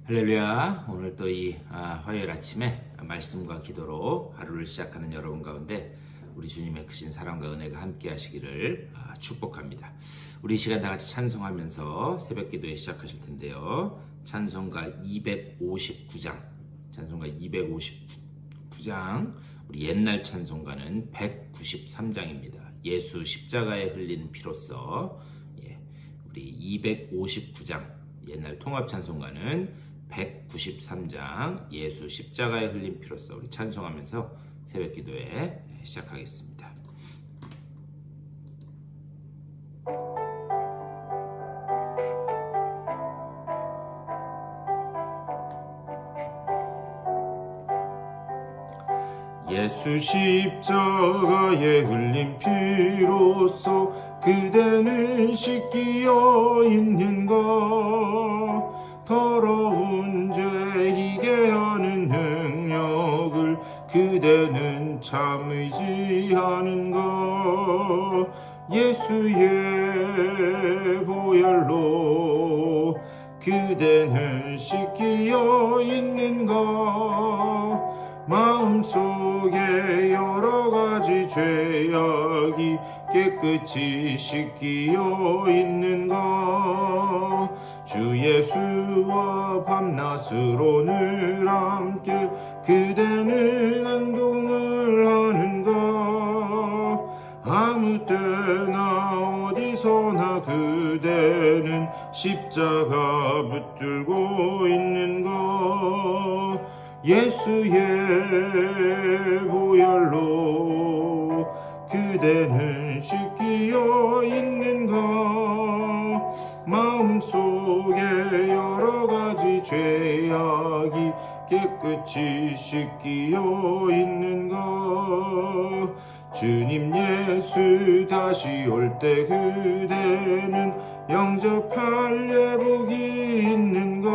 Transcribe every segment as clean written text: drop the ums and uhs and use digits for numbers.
할렐루야. 오늘 또 이 화요일 아침에 말씀과 기도로 하루를 시작하는 여러분 가운데 우리 주님의 크신 사랑과 은혜가 함께 하시기를 축복합니다. 우리 이 시간 다 같이 찬송하면서 새벽 기도에 시작하실 텐데요. 찬송가 259장 우리 옛날 찬송가는 193장입니다. 예수 십자가에 흘린 피로써. 우리 259장 옛날 통합 찬송가는 193장 예수 십자가에 흘린 피로써 우리 찬송하면서 새벽 기도에 시작하겠습니다. 예수 십자가에 흘린 피로써 그대는 씻기어 있는가. 더러운 죄 희게 하는 능력을 그대는 참 의지하는가. 예수의 보혈로 그대는 씻기어 있는가. 마음속에 여러가지 죄악이 깨끗이 씻기어 있는가. 주 예수와 밤낮으로 늘 함께 그대는 행동을 하는가. 아무 때나 어디서나 그대는 십자가 붙들고 있는가. 예수의 보혈로 그대는 씻기어 있는가. 마음속에 여러가지 죄악이 깨끗이 씻기어 있는가. 주님 예수 다시 올 때 그대는 영접할 예복이 있는가.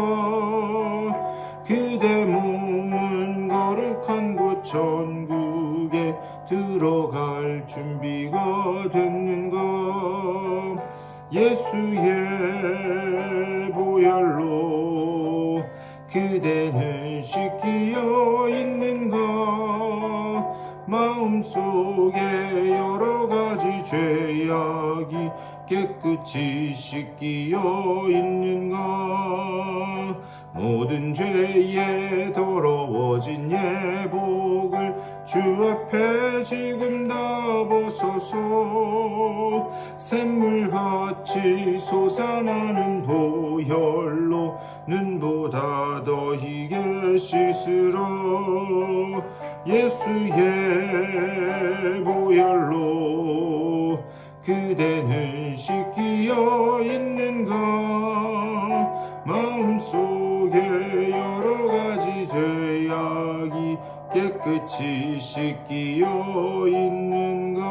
그대 몸은 거룩한 곳 천국에 들어갈 준비가 됐는가. 예수의 보혈로 그대는 씻기어 있는가. 마음속에 여러가지 죄악이 깨끗이 씻기어 있는가. 모든 죄에 더러워진 예복을 주 앞에 지금 다 벗어서 샘물같이 솟아나는 보혈로 눈보다 더 희게 씻으라. 예수의 보혈로 그대는 씻기어 있는가. 마음속에 여러가지 죄악이 깨끗이 씻기어 있는가.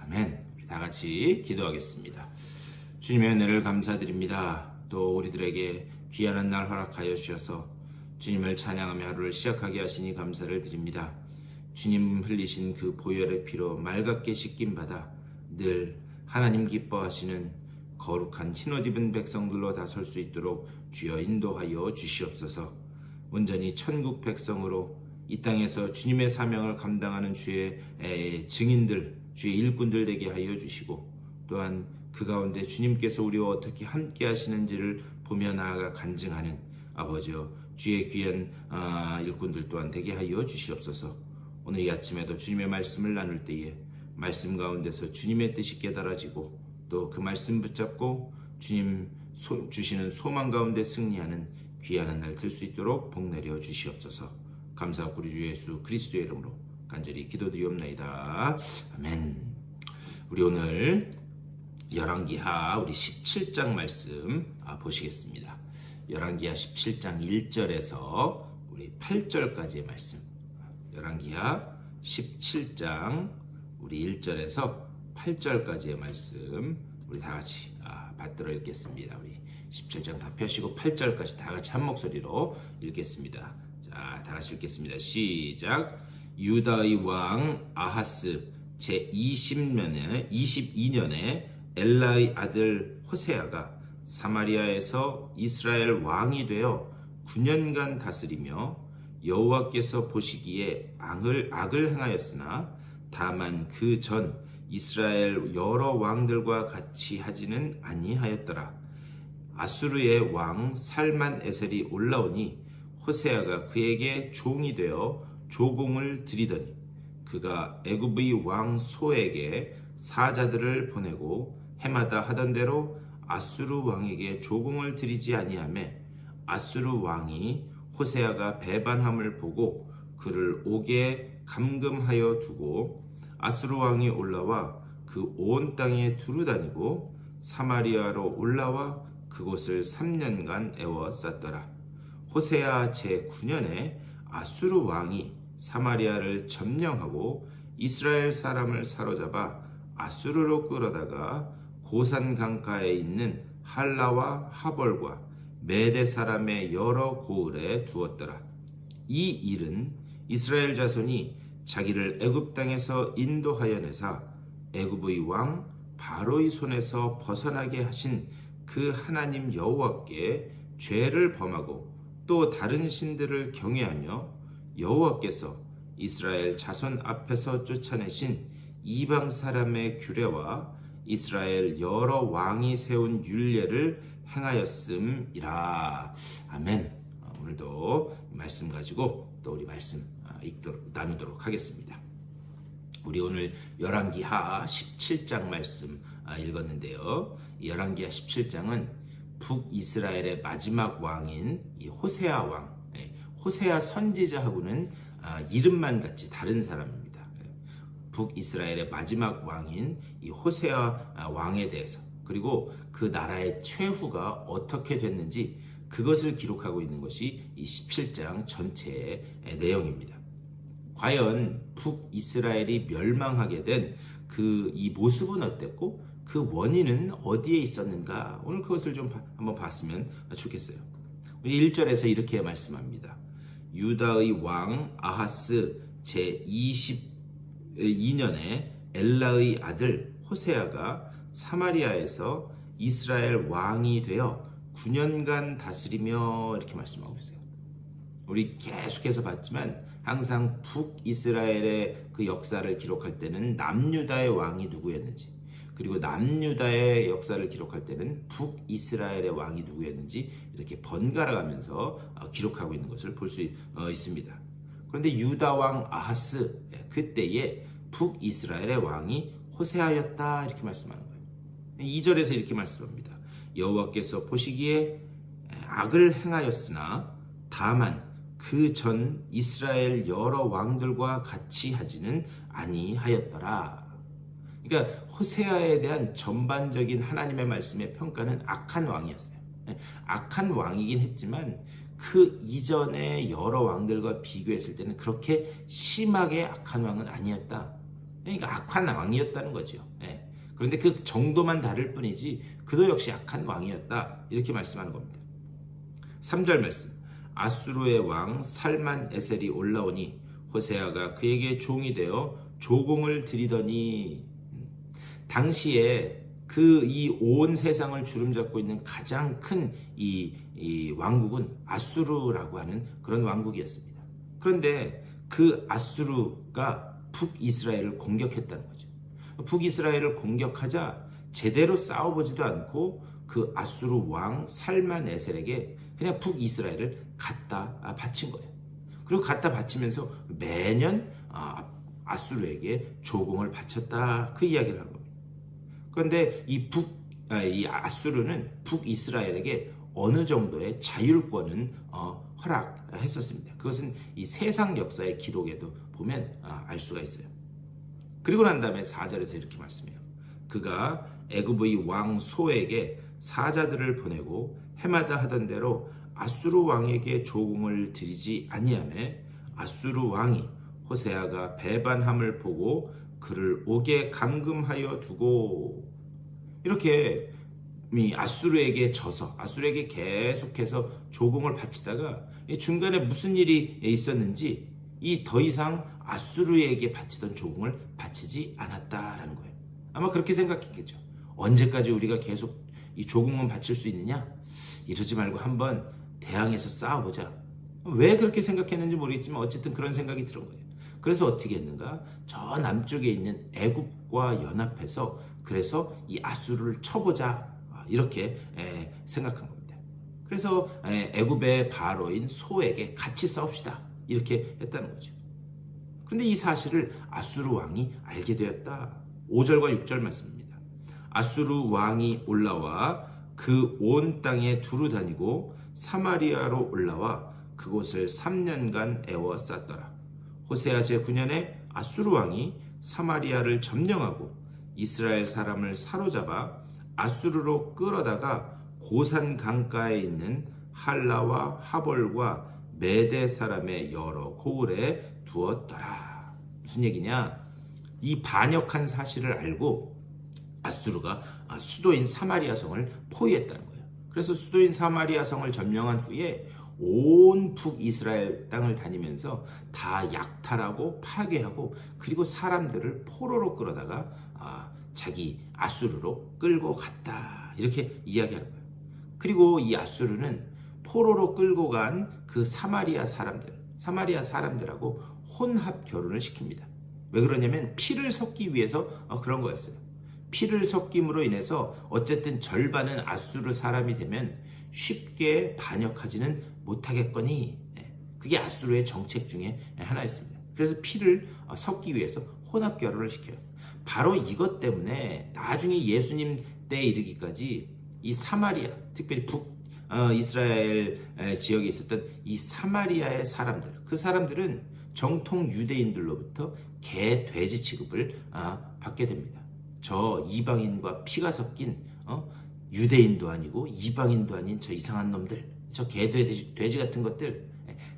아멘. 우리 다같이 기도하겠습니다. 주님의 은혜를 감사드립니다. 또 우리들에게 귀한 날 허락하여 주셔서 주님을 찬양하며 하루를 시작하게 하시니 감사를 드립니다. 주님 흘리신 그 보혈의 피로 맑게 씻김 받아 늘 하나님 기뻐하시는 거룩한 흰옷 입은 백성들로 다 설 수 있도록 주여 인도하여 주시옵소서. 온전히 천국 백성으로 이 땅에서 주님의 사명을 감당하는 주의 증인들, 주의 일꾼들 되게 하여 주시고, 또한 그 가운데 주님께서 우리와 어떻게 함께 하시는지를 보며 나아가 간증하는 아버지여 주의 귀한 일꾼들 또한 되게 하여 주시옵소서. 오늘 이 아침에도 주님의 말씀을 나눌 때에 말씀 가운데서 주님의 뜻이 깨달아지고 또 그 말씀 붙잡고 주님 주시는 소망 가운데 승리하는 귀한 날 될 수 있도록 복 내려 주시옵소서. 감사하고 우리 주 예수 그리스도의 이름으로 간절히 기도드리옵나이다. 아멘. 우리 오늘 열왕기하 우리 17장 말씀 보시겠습니다. 열왕기하 17장 1절에서 우리 8절까지의 말씀. 열왕기하 17장 우리 1절에서 8절까지의 말씀 우리 다 같이 받들어 읽겠습니다. 우리 17장 다 펴시고 8절까지 다 같이 한 목소리로 읽겠습니다. 자, 다 같이 읽겠습니다. 시작. 유다의 왕 아하스 제22년에 엘라의 아들 호세아가 사마리아에서 이스라엘 왕이 되어 9년간 다스리며 여호와께서 보시기에 악을 행하였으나 다만 그 전 이스라엘 여러 왕들과 같이 하지는 아니하였더라. 아수르의 왕 살만에셀이 올라오니 호세아가 그에게 종이 되어 조공을 드리더니 그가 애굽의 왕 소에게 사자들을 보내고 해마다 하던 대로 아수르 왕에게 조공을 드리지 아니하매 아수르 왕이 호세아가 배반함을 보고 그를 옥에 감금하여 두고 아수르 왕이 올라와 그 온 땅에 두루다니고 사마리아로 올라와 그곳을 3년간 애워쌌더라. 호세아 제9년에 아수르 왕이 사마리아를 점령하고 이스라엘 사람을 사로잡아 아수르로 끌어다가 고산 강가에 있는 할라와 하볼과 메대 사람의 여러 고을에 두었더라. 이 일은 이스라엘 자손이 자기를 애굽 땅에서 인도하여 내사 애굽의 왕 바로의 손에서 벗어나게 하신 그 하나님 여호와께 죄를 범하고 또 다른 신들을 경외하며 여호와께서 이스라엘 자손 앞에서 쫓아내신 이방 사람의 규례와 이스라엘 여러 왕이 세운 율례를 행하였음이라. 아멘. 오늘도 말씀 가지고 또 우리 말씀 나누도록 하겠습니다. 우리 오늘 열왕기하 17장 말씀 읽었는데요. 이 열왕기하 17장은 북이스라엘의 마지막 왕인 이 호세아 왕, 호세아 선지자하고는 이름만 같이 다른 사람입니다. 북이스라엘의 마지막 왕인 이 호세아 왕에 대해서, 그리고 그 나라의 최후가 어떻게 됐는지 그것을 기록하고 있는 것이 이 17장 전체의 내용입니다. 과연 북이스라엘이 멸망하게 된 이 모습은 어땠고 그 원인은 어디에 있었는가? 오늘 그것을 좀 한번 봤으면 좋겠어요. 1절에서 이렇게 말씀합니다. 유다의 왕 아하스 제22년에 엘라의 아들 호세아가 사마리아에서 이스라엘 왕이 되어 9년간 다스리며 이렇게 말씀하고 있어요. 우리 계속해서 봤지만 항상 북이스라엘의 그 역사를 기록할 때는 남유다의 왕이 누구였는지, 그리고 남유다의 역사를 기록할 때는 북이스라엘의 왕이 누구였는지 이렇게 번갈아 가면서 기록하고 있는 것을 볼 수 있습니다. 그런데 유다 왕 아하스, 그때에 북이스라엘의 왕이 호세아였다 이렇게 말씀하는 거예요. 2절에서 이렇게 말씀합니다. 여호와께서 보시기에 악을 행하였으나 다만 그 전 이스라엘 여러 왕들과 같이 하지는 아니하였더라. 그러니까 호세아에 대한 전반적인 하나님의 말씀의 평가는 악한 왕이었어요. 악한 왕이긴 했지만 그 이전의 여러 왕들과 비교했을 때는 그렇게 심하게 악한 왕은 아니었다. 그러니까 악한 왕이었다는 거죠. 그런데 그 정도만 다를 뿐이지 그도 역시 악한 왕이었다. 이렇게 말씀하는 겁니다. 3절 말씀. 아수르의 왕 살만에셀이 올라오니 호세아가 그에게 종이 되어 조공을 드리더니, 당시에 그 이 온 세상을 주름잡고 있는 가장 큰 이 왕국은 아수르라고 하는 그런 왕국이었습니다. 그런데 그 아수르가 북이스라엘을 공격했다는 거죠. 북이스라엘을 공격하자 제대로 싸워보지도 않고 그 아수르 왕 살만에셀에게 그냥 북이스라엘을 갖다 바친 거예요. 그리고 갖다 바치면서 매년 아수르에게 조공을 바쳤다, 그 이야기를 하는 겁니다. 그런데 이 아수르는 북이스라엘에게 어느 정도의 자율권은 허락했었습니다. 그것은 이 세상 역사의 기록에도 보면 알 수가 있어요. 그리고 난 다음에 4절에서 이렇게 말씀해요. 그가 애굽의 왕 소에게 사자들을 보내고 해마다 하던 대로 아수르 왕에게 조공을 드리지 아니하며 아수르 왕이 호세아가 배반함을 보고 그를 옥에 감금하여 두고, 이렇게 아수르에게 져서 아수르에게 계속해서 조공을 바치다가 중간에 무슨 일이 있었는지 더 이상 아수르에게 바치던 조공을 바치지 않았다라는 거예요. 아마 그렇게 생각했겠죠. 언제까지 우리가 계속 이 조국문 바칠 수 있느냐? 이러지 말고 한번 대항해서 싸워보자. 왜 그렇게 생각했는지 모르겠지만 어쨌든 그런 생각이 들은 거예요. 그래서 어떻게 했는가? 저 남쪽에 있는 애굽과 연합해서 그래서 이 아수르를 쳐보자, 이렇게 생각한 겁니다. 그래서 애굽의 바로인 소에게 같이 싸웁시다, 이렇게 했다는 거죠. 그런데 이 사실을 아수르 왕이 알게 되었다. 5절과 6절 말씀입니다. 아수르 왕이 올라와 그 온 땅에 두루 다니고 사마리아로 올라와 그곳을 3년간 애워쌌더라. 호세아 제9년에 아수르 왕이 사마리아를 점령하고 이스라엘 사람을 사로잡아 아수르로 끌어다가 고산 강가에 있는 할라와 하볼과 메대 사람의 여러 고을에 두었더라. 무슨 얘기냐? 이 반역한 사실을 알고 아수르가 수도인 사마리아 성을 포위했다는 거예요. 그래서 수도인 사마리아 성을 점령한 후에 온 북이스라엘 땅을 다니면서 다 약탈하고 파괴하고 그리고 사람들을 포로로 끌어다가 자기 아수르로 끌고 갔다, 이렇게 이야기하는 거예요. 그리고 이 아수르는 포로로 끌고 간 그 사마리아 사람들하고 혼합 결혼을 시킵니다. 왜 그러냐면 피를 섞기 위해서 그런 거였어요. 피를 섞임으로 인해서 어쨌든 절반은 아수르 사람이 되면 쉽게 반역하지는 못하겠거니, 그게 아수르의 정책 중에 하나였습니다. 그래서 피를 섞기 위해서 혼합 결혼을 시켜요. 바로 이것 때문에 나중에 예수님 때에 이르기까지 이 사마리아, 특별히 북이스라엘 지역에 있었던 이 사마리아의 사람들, 그 사람들은 정통 유대인들로부터 개, 돼지 취급을 받게 됩니다. 저 이방인과 피가 섞인 유대인도 아니고 이방인도 아닌 저 이상한 놈들, 저 개, 돼지 같은 것들.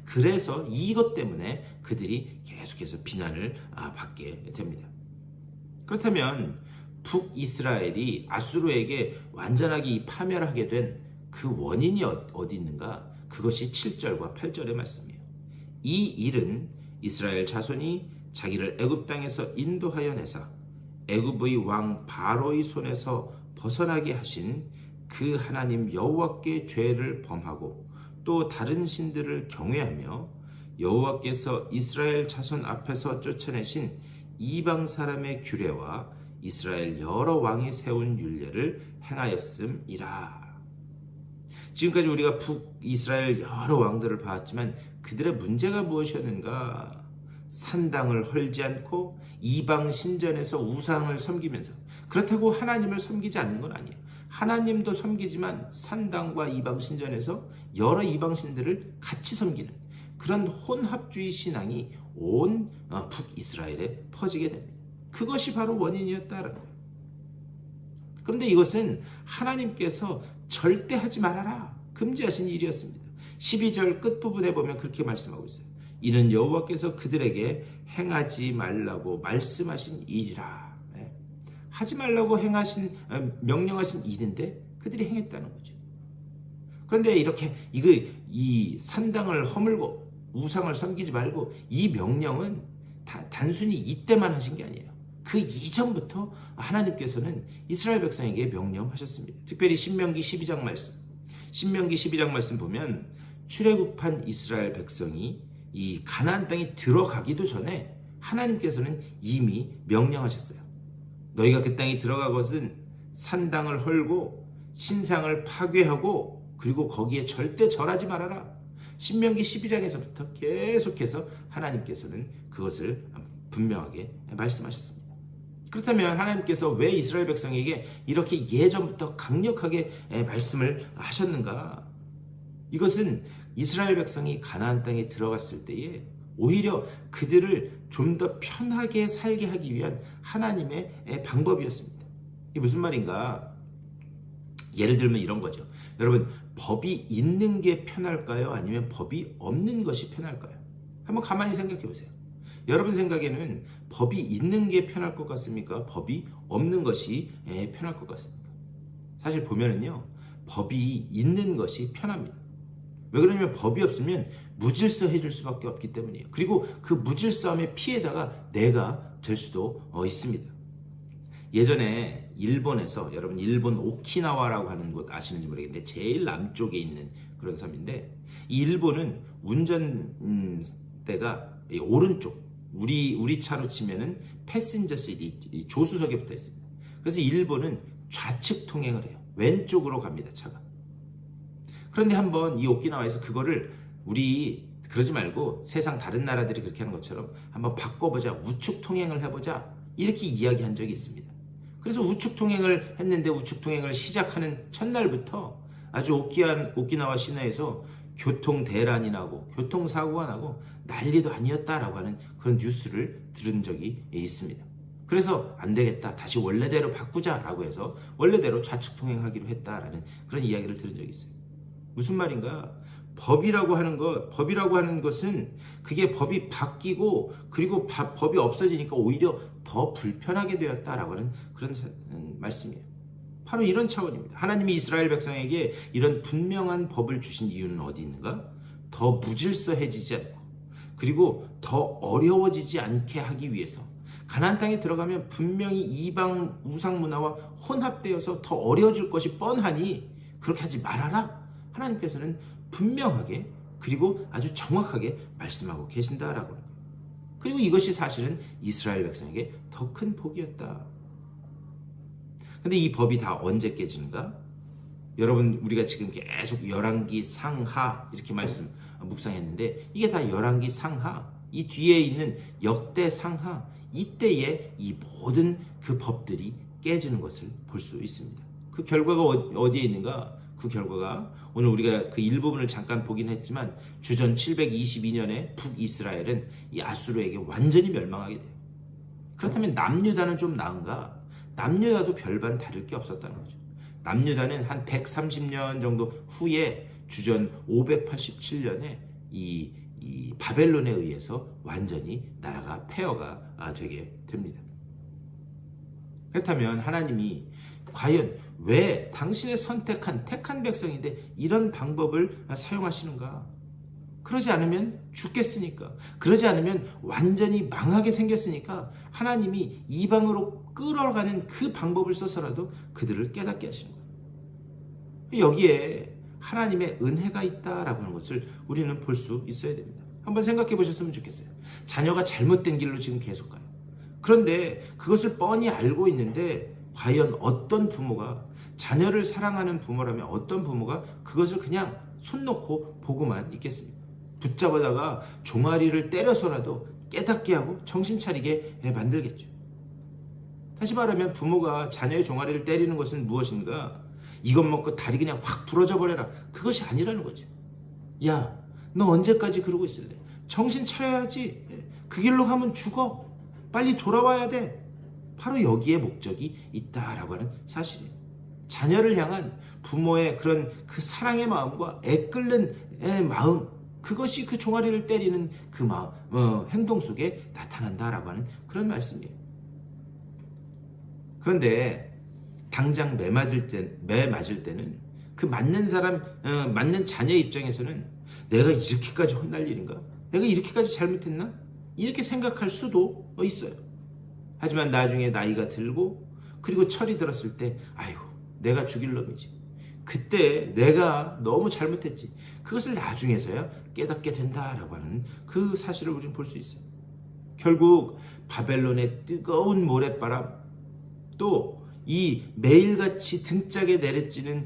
그래서 이것 때문에 그들이 계속해서 비난을 받게 됩니다. 그렇다면 북이스라엘이 아수르에게 완전하게 파멸하게 된 그 원인이 어디 있는가? 그것이 7절과 8절의 말씀이에요. 이 일은 이스라엘 자손이 자기를 애굽 땅에서 인도하여 내사 애굽의 왕 바로의 손에서 벗어나게 하신 그 하나님 여호와께 죄를 범하고 또 다른 신들을 경외하며 여호와께서 이스라엘 자손 앞에서 쫓아내신 이방 사람의 규례와 이스라엘 여러 왕이 세운 율례를 행하였음이라. 지금까지 우리가 북이스라엘 여러 왕들을 봤지만 그들의 문제가 무엇이었는가? 산당을 헐지 않고 이방 신전에서 우상을 섬기면서, 그렇다고 하나님을 섬기지 않는 건 아니에요. 하나님도 섬기지만 산당과 이방 신전에서 여러 이방 신들을 같이 섬기는 그런 혼합주의 신앙이 온 북이스라엘에 퍼지게 됩니다. 그것이 바로 원인이었다는 거예요. 그런데 이것은 하나님께서 절대 하지 말아라 금지하신 일이었습니다. 12절 끝부분에 보면 그렇게 말씀하고 있어요. 이는 여호와께서 그들에게 행하지 말라고 말씀하신 일이라. 하지 말라고 명령하신 일인데 그들이 행했다는 거죠. 그런데 이렇게 이 산당을 허물고 우상을 섬기지 말고, 이 명령은 단순히 이때만 하신 게 아니에요. 그 이전부터 하나님께서는 이스라엘 백성에게 명령하셨습니다. 특별히 신명기 12장 말씀 보면 출애굽한 이스라엘 백성이 이 가나안 땅에 들어가기도 전에 하나님께서는 이미 명령하셨어요. 너희가 그 땅에 들어가것은 산당을 헐고 신상을 파괴하고 그리고 거기에 절대 절하지 말아라. 신명기 12장에서부터 계속해서 하나님께서는 그것을 분명하게 말씀하셨습니다. 그렇다면 하나님께서 왜 이스라엘 백성에게 이렇게 예전부터 강력하게 말씀을 하셨는가? 이것은 이스라엘 백성이 가나안 땅에 들어갔을 때에 오히려 그들을 좀 더 편하게 살게 하기 위한 하나님의 방법이었습니다. 이게 무슨 말인가? 예를 들면 이런 거죠. 여러분, 법이 있는 게 편할까요? 아니면 법이 없는 것이 편할까요? 한번 가만히 생각해 보세요. 여러분 생각에는 법이 있는 게 편할 것 같습니까? 법이 없는 것이 편할 것 같습니까? 사실 보면은요, 법이 있는 것이 편합니다. 왜 그러냐면 법이 없으면 무질서 해줄 수밖에 없기 때문이에요. 그리고 그 무질서함의 피해자가 내가 될 수도 있습니다. 예전에 일본에서, 여러분 일본 오키나와라고 하는 곳 아시는지 모르겠는데 제일 남쪽에 있는 그런 섬인데, 이 일본은 운전대가 오른쪽, 우리 차로 치면은 패신저 시트, 조수석에 붙어 있습니다. 그래서 일본은 좌측 통행을 해요. 왼쪽으로 갑니다, 차가. 그런데 한번 이 오키나와에서 그거를 우리 그러지 말고 세상 다른 나라들이 그렇게 하는 것처럼 한번 바꿔보자, 우측 통행을 해보자, 이렇게 이야기한 적이 있습니다. 그래서 우측 통행을 했는데, 우측 통행을 시작하는 첫날부터 아주 오키나와 시내에서 교통 대란이 나고 교통사고가 나고 난리도 아니었다라고 하는 그런 뉴스를 들은 적이 있습니다. 그래서 안 되겠다, 다시 원래대로 바꾸자라고 해서 원래대로 좌측 통행하기로 했다라는 그런 이야기를 들은 적이 있어요. 무슨 말인가? 법이라고 하는 것은 그게 법이 바뀌고 그리고 법이 없어지니까 오히려 더 불편하게 되었다라고 하는 그런 말씀이에요. 바로 이런 차원입니다. 하나님이 이스라엘 백성에게 이런 분명한 법을 주신 이유는 어디 있는가? 더 무질서해지지 않고 그리고 더 어려워지지 않게 하기 위해서. 가나안 땅에 들어가면 분명히 이방 우상 문화와 혼합되어서 더 어려워질 것이 뻔하니 그렇게 하지 말아라. 하나님께서는 분명하게 그리고 아주 정확하게 말씀하고 계신다라고 하는 거예요. 그리고 이것이 사실은 이스라엘 백성에게 더 큰 복이었다. 근데 이 법이 다 언제 깨지는가? 여러분, 우리가 지금 계속 열왕기 상하 이렇게 묵상했는데, 이게 다 열왕기 상하, 이 뒤에 있는 역대 상하, 이때에 이 모든 그 법들이 깨지는 것을 볼 수 있습니다. 그 결과가 어디에 있는가? 그 결과가 오늘 우리가 그 일부분을 잠깐 보긴 했지만, 주전 722년에 북이스라엘은 이 아수르에게 완전히 멸망하게 돼요. 그렇다면 남유다는 좀 나은가? 남유다도 별반 다를 게 없었다는 거죠. 남유다는 한 130년 정도 후에 주전 587년에 이 바벨론에 의해서 완전히 나라가 폐허가 되게 됩니다. 그렇다면 하나님이 과연 왜 당신의 택한 백성인데 이런 방법을 사용하시는가? 그러지 않으면 죽겠으니까, 그러지 않으면 완전히 망하게 생겼으니까 하나님이 이방으로 끌어가는 그 방법을 써서라도 그들을 깨닫게 하시는 거예요. 여기에 하나님의 은혜가 있다라고 하는 것을 우리는 볼 수 있어야 됩니다. 한번 생각해 보셨으면 좋겠어요. 자녀가 잘못된 길로 지금 계속 가요. 그런데 그것을 뻔히 알고 있는데 과연 어떤 부모가, 자녀를 사랑하는 부모라면 어떤 부모가 그것을 그냥 손 놓고 보고만 있겠습니까? 붙잡아다가 종아리를 때려서라도 깨닫게 하고 정신 차리게 만들겠죠. 다시 말하면 부모가 자녀의 종아리를 때리는 것은 무엇인가? 이것 먹고 다리 그냥 확 부러져 버려라, 그것이 아니라는 거죠. 야, 너 언제까지 그러고 있을래? 정신 차려야지. 그 길로 가면 죽어. 빨리 돌아와야 돼. 바로 여기에 목적이 있다라고 하는 사실이에요. 자녀를 향한 부모의 그런 그 사랑의 마음과 애끓는 마음, 그것이 그 종아리를 때리는 그 행동 속에 나타난다라고 하는 그런 말씀이에요. 그런데 당장 매 맞을 때는 그 맞는 사람, 맞는 자녀 입장에서는 내가 이렇게까지 혼날 일인가? 내가 이렇게까지 잘못했나? 이렇게 생각할 수도 있어요. 하지만 나중에 나이가 들고 그리고 철이 들었을 때, 아이고, 내가 죽일 놈이지. 그때 내가 너무 잘못했지. 그것을 나중에서야 깨닫게 된다라고 하는 그 사실을 우리는 볼 수 있어요. 결국 바벨론의 뜨거운 모래바람, 또 이 매일같이 등짝에 내리치는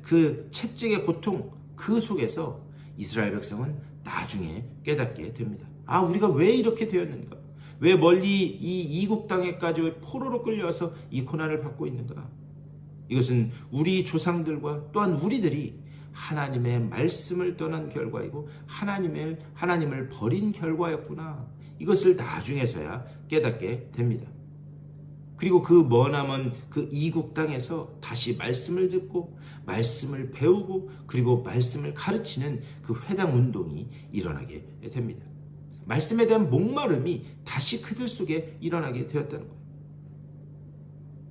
그 채찍의 고통, 그 속에서 이스라엘 백성은 나중에 깨닫게 됩니다. 아, 우리가 왜 이렇게 되었는가? 왜 멀리 이 이국 땅에까지 포로로 끌려와서 이 고난을 받고 있는가? 이것은 우리 조상들과 또한 우리들이 하나님의 말씀을 떠난 결과이고 하나님을 버린 결과였구나. 이것을 나중에서야 깨닫게 됩니다. 그리고 그 머나먼 그 이국 땅에서 다시 말씀을 듣고 말씀을 배우고 그리고 말씀을 가르치는 그 회당 운동이 일어나게 됩니다. 말씀에 대한 목마름이 다시 그들 속에 일어나게 되었다는 거예요.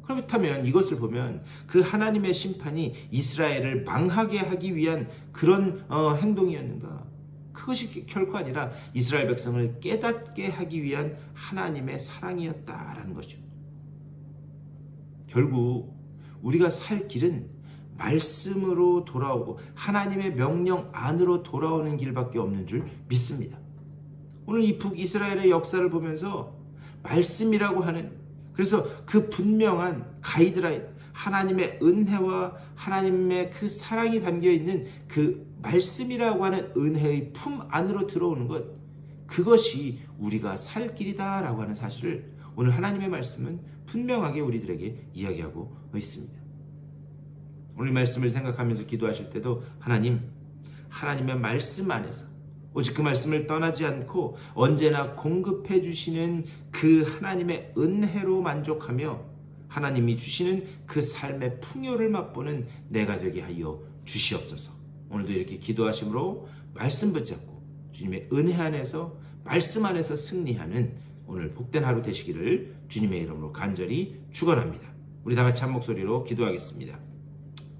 그렇다면 이것을 보면 그 하나님의 심판이 이스라엘을 망하게 하기 위한 그런 행동이었는가? 그것이 결코 아니라 이스라엘 백성을 깨닫게 하기 위한 하나님의 사랑이었다라는 것이죠. 결국 우리가 살 길은 말씀으로 돌아오고 하나님의 명령 안으로 돌아오는 길밖에 없는 줄 믿습니다. 오늘 이 북이스라엘의 역사를 보면서 말씀이라고 하는, 그래서 그 분명한 가이드라인, 하나님의 은혜와 하나님의 그 사랑이 담겨있는 그 말씀이라고 하는 은혜의 품 안으로 들어오는 것, 그것이 우리가 살 길이다라고 하는 사실을 오늘 하나님의 말씀은 분명하게 우리들에게 이야기하고 있습니다. 오늘 말씀을 생각하면서 기도하실 때도 하나님의 말씀 안에서 오직 그 말씀을 떠나지 않고 언제나 공급해 주시는 그 하나님의 은혜로 만족하며 하나님이 주시는 그 삶의 풍요를 맛보는 내가 되게 하여 주시옵소서. 오늘도 이렇게 기도하심으로 말씀 붙잡고 주님의 은혜 안에서 말씀 안에서 승리하는 오늘 복된 하루 되시기를 주님의 이름으로 간절히 축원합니다. 우리 다 같이 한 목소리로 기도하겠습니다.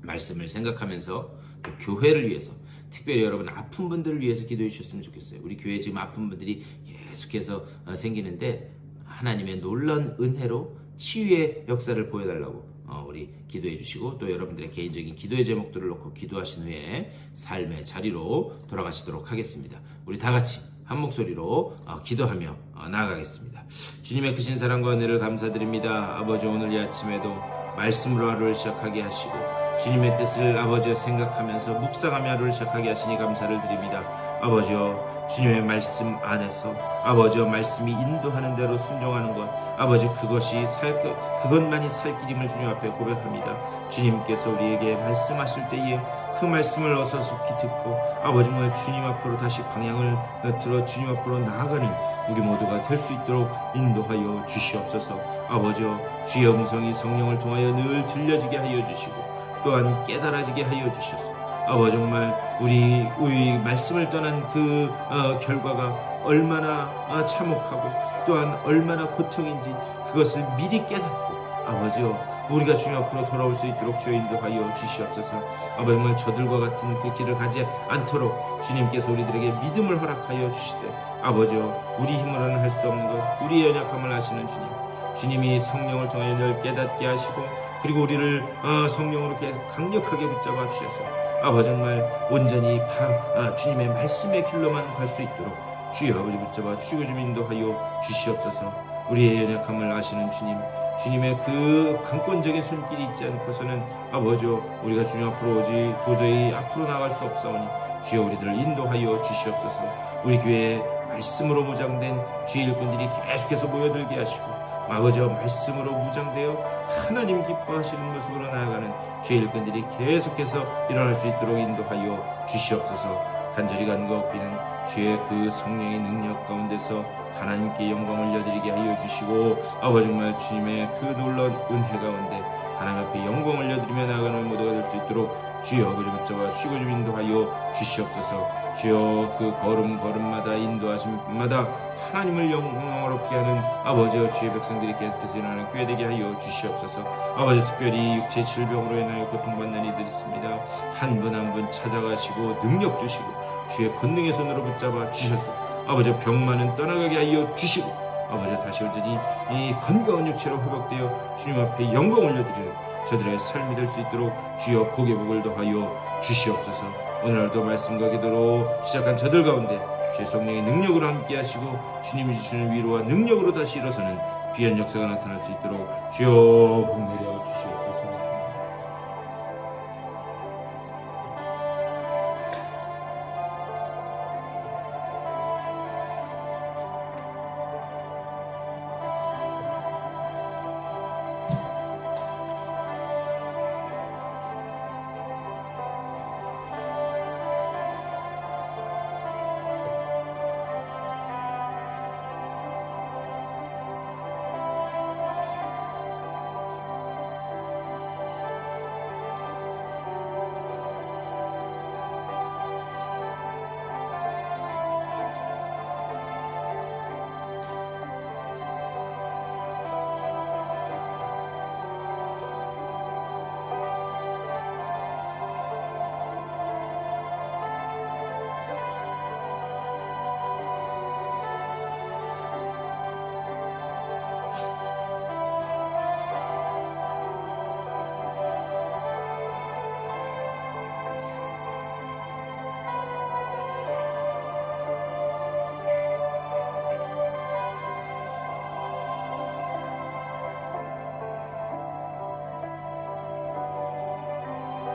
말씀을 생각하면서 또 교회를 위해서, 특별히 여러분 아픈 분들을 위해서 기도해 주셨으면 좋겠어요. 우리 교회에 지금 아픈 분들이 계속해서 생기는데 하나님의 놀라운 은혜로 치유의 역사를 보여달라고 우리 기도해 주시고, 또 여러분들의 개인적인 기도의 제목들을 놓고 기도하신 후에 삶의 자리로 돌아가시도록 하겠습니다. 우리 다 같이 한 목소리로 기도하며 나아가겠습니다. 주님의 크신 사랑과 은혜를 감사드립니다. 아버지, 오늘 이 아침에도 말씀으로 하루를 시작하게 하시고 주님의 뜻을 아버지여 생각하면서 묵상하며 하루를 시작하게 하시니 감사를 드립니다. 아버지여, 주님의 말씀 안에서 아버지여 말씀이 인도하는 대로 순종하는 것, 아버지 그것만이 살 길임을 주님 앞에 고백합니다. 주님께서 우리에게 말씀하실 때에 그 말씀을 어서 속히 듣고 아버지 정말 주님 앞으로 다시 방향을 들어 주님 앞으로 나아가는 우리 모두가 될 수 있도록 인도하여 주시옵소서. 아버지여, 주의 음성이 성령을 통하여 늘 들려지게 하여 주시고 또한 깨달아지게 하여 주셔서 아버지 정말 우리 말씀을 떠난 그 결과가 얼마나 참혹하고 또한 얼마나 고통인지 그것을 미리 깨닫고 아버지여, 우리가 주님 앞으로 돌아올 수 있도록 주여 인도하여 주시옵소서. 아버지 정말 저들과 같은 그 길을 가지 않도록 주님께서 우리들에게 믿음을 허락하여 주시되 아버지여, 우리 힘으로는 할 수 없는 것, 우리의 연약함을 아시는 주님이 성령을 통해 늘 깨닫게 하시고 그리고 우리를 성령으로 강력하게 붙잡아 주셔서 아버지 정말 온전히 주님의 말씀의 길로만 갈 수 있도록 주여 아버지 붙잡아 주시고 좀 인도하여 주시옵소서. 우리의 연약함을 아시는 주님의 그 강권적인 손길이 있지 않고서는 아버지여, 우리가 주님 앞으로 오지 도저히 앞으로 나갈 수 없사오니 주여 우리들을 인도하여 주시옵소서. 우리 교회에 말씀으로 무장된 주의 일꾼들이 계속해서 모여들게 하시고 아버지여, 말씀으로 무장되어 하나님 기뻐하시는 모습으로 나아가는 주의 일꾼들이 계속해서 일어날 수 있도록 인도하여 주시옵소서. 간절히 간구하옵기는 주의 그 성령의 능력 가운데서 하나님께 영광을 올려드리게 하여 주시고 아버지 정말 주님의 그 놀라운 은혜 가운데 하나님 앞에 영광을 올려드리며 나아가는 모두가 될 수 있도록 주여 아버지 붙잡아 주시고 좀 인도하여 주시옵소서. 주여 그 걸음걸음마다 인도하심마다 하나님을 영광스럽게 하는 아버지와 주의 백성들이 계속해서 일어나는 교회 되게 하여 주시옵소서. 아버지, 특별히 육체 질병으로 인하여 고통받는 이들이 있습니다. 한 분 한 분 찾아가시고 능력 주시고 주의 권능의 손으로 붙잡아 주셔서 아버지 병만은 떠나가게 하여 주시고 아버지 다시 온전히 이 건강한 육체로 회복되어 주님 앞에 영광을 올려드리는 저들의 삶이 될 수 있도록 주여 복의 복을 더하여 주시옵소서. 오늘도 말씀과 기도로 시작한 저들 가운데 주의 성령의 능력으로 함께 하시고 주님이 주시는 위로와 능력으로 다시 일어서는 귀한 역사가 나타날 수 있도록 주여 복 내려 주시옵소서.